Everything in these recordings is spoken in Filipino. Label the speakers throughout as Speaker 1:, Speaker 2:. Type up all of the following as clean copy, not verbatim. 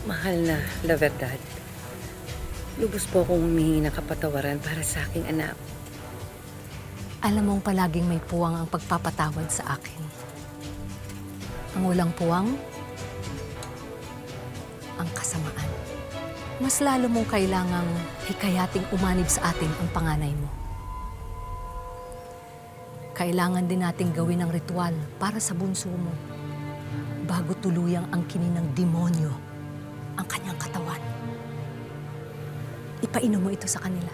Speaker 1: Mahal na La Verdad, lubos po akong humihingi ng kapatawaran para sa aking anak.
Speaker 2: Alam mong palaging may puwang ang pagpapatawad sa akin. Ang walang puwang, ang kasamaan. Mas lalo mong kailangang hikayating umanib sa atin ang panganay mo. Kailangan din nating gawin ang ritual para sa bunso mo bago tuluyang angkinin ng demonyo ang kanyang katawan. Ipainom mo ito sa kanila.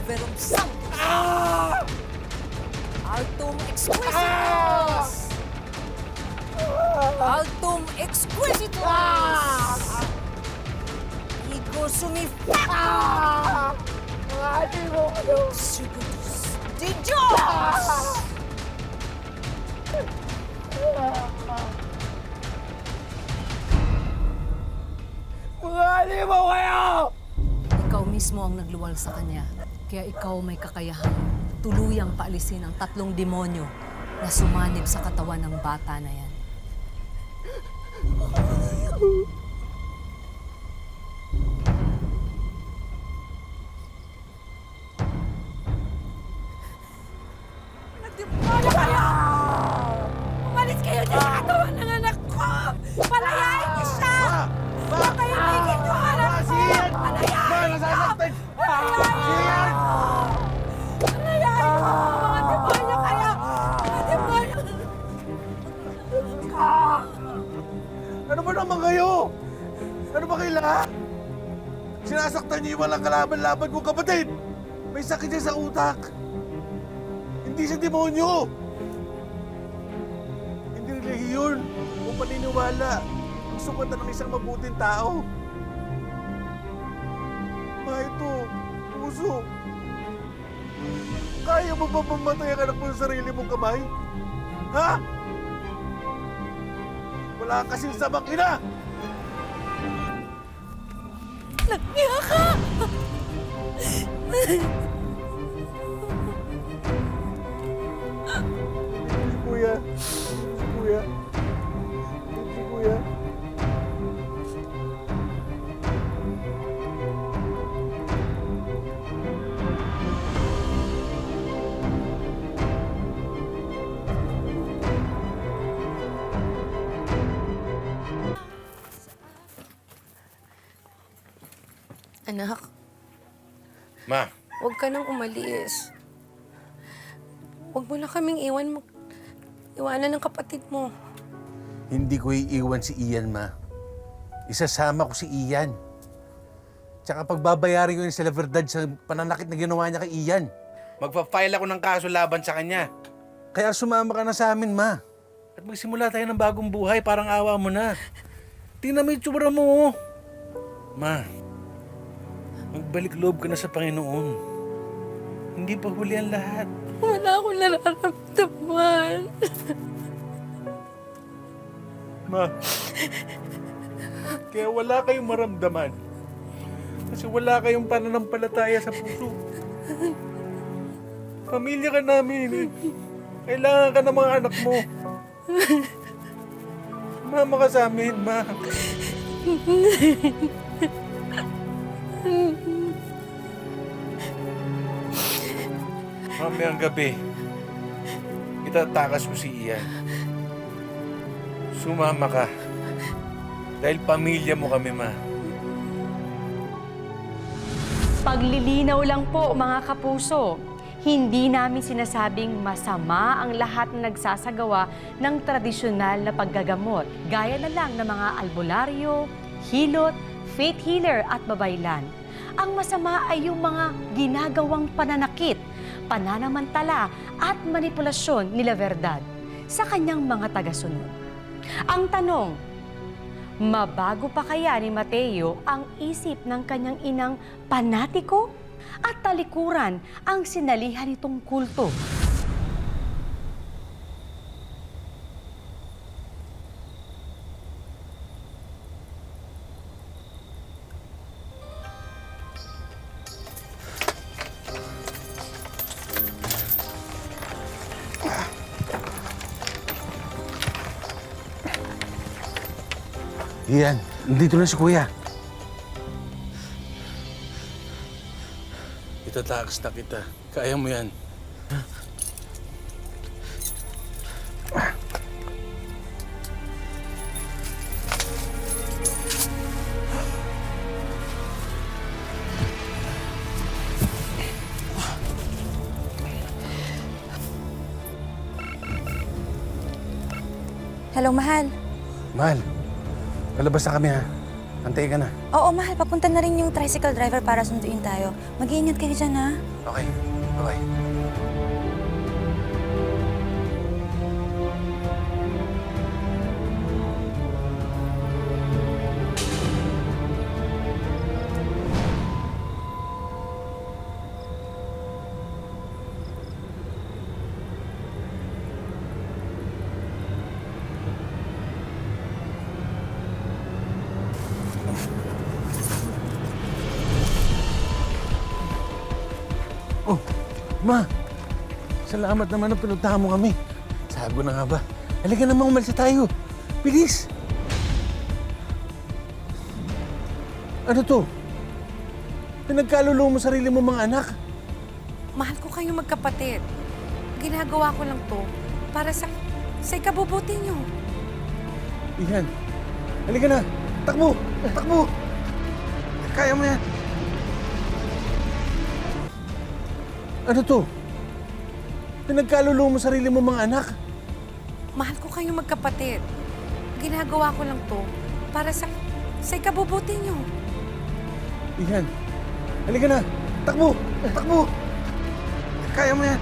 Speaker 2: Verum Sanctus! Altum Exquisitus! Altum Exquisitus! Ego Sumifac!
Speaker 3: Ate mo kayo!
Speaker 2: Sugutus de Dios!
Speaker 3: Mga ate mo kayo!
Speaker 2: Ikaw mismo ang nagluwal sa kanya. Kaya ikaw may kakayahang tuluyang paalisin ang 3 demonyo na sumanib sa katawan ng bata na yan.
Speaker 3: Nagdimbola kayo! Umalis kayo dyan sa katawan ng anak ko! Palayain niyo siya! Patahimikin niyo ang anak ko! Palayain niyo! Palayain niyo! Palayain niyo! Mga demonyo kayo! Mga demonyo!
Speaker 4: Ano ba naman kayo? Ano ba kayo lahat? Sinasaktan niyo yung walang kalaban-laban kong kapatid! May sakit siya sa utak! Hindi siya demonyo! Hindi relihiyon o paniniwala ang sukatan ng isang mabuting tao. Ma, ito, puso. Kaya mo ba mamatay ang anak mo sa sarili mong kamay? Ha? Wala kasing samang ina!
Speaker 3: Nagniya ka!
Speaker 4: Si Kuya. Si Kuya. Si Kuya.
Speaker 1: Anak,
Speaker 4: Ma,
Speaker 1: huwag ka nang umalis. Huwag mo na kaming iwanan ng kapatid mo.
Speaker 4: hindi ko iiwan si Ian, Ma. Isasama ko si Ian. Tsaka pagbabayarin ko yung sa La Verdad sa pananakit na ginawa niya kay Ian. Magpa-file ako ng kaso laban sa kanya. Kaya sumama ka na sa amin, Ma. At magsimula tayo ng bagong buhay, parang awa mo na. Tingnan mo yung tsura mo, oh. Ma, magbalik loob ka na sa Panginoon. Hindi pa huli ang lahat.
Speaker 1: Wala akong nararamdaman.
Speaker 4: Ma, kaya wala kayong maramdaman. Kasi wala kayong pananampalataya sa puso. Pamilya ka namin eh. Kailangan ka ng mga anak mo. Mama ka sa amin, Ma. Mamayang gabi, itatakas ko si Ian. Sumama ka. Dahil pamilya mo kami, Ma.
Speaker 5: Paglilinaw lang po, mga kapuso. Hindi namin sinasabing masama ang lahat na nagsasagawa ng tradisyonal na paggagamot. Gaya na lang ng mga albularyo, hilot, faith healer at babaylan. Ang masama ay yung mga ginagawang pananakit, pananamantala at manipulasyon ni La Verdad sa kanyang mga tagasunod. Ang tanong, mabago pa kaya ni Mateo ang isip ng kanyang inang panatiko at talikuran ang sinalihan nitong kulto?
Speaker 4: Ian, nandito na si Kuya. Itatakas na kita. Kaya mo yan.
Speaker 6: Hello, mahal.
Speaker 4: Mahal, palabas na kami ha. Antay ka na.
Speaker 6: Oo, mahal. Papunta na rin yung tricycle driver para sunduin tayo. Mag-iingat kayo dyan, ha?
Speaker 4: Okay, bye-bye. Oh, Ma! Salamat naman na pinuntahan mo kami. Sabi ko na nga ba, halika naman umalis na tayo. Bilis! Ano to? Pinagkaluluwa mo sarili mo mga anak.
Speaker 1: Mahal ko kayo magkapatid. Ginagawa ko lang to para sa ikabubuti niyo.
Speaker 4: Ian, halika na. Takbo! Takbo! Kaya mo yan. Ano to? Pinagkaluluwa mo sarili mo mga anak.
Speaker 1: Mahal ko kayo magkapatid. Ginagawa ko lang to para sa ikabubuti niyo.
Speaker 4: Ian, halika na. Takbo! Takbo! Kaya mo yan.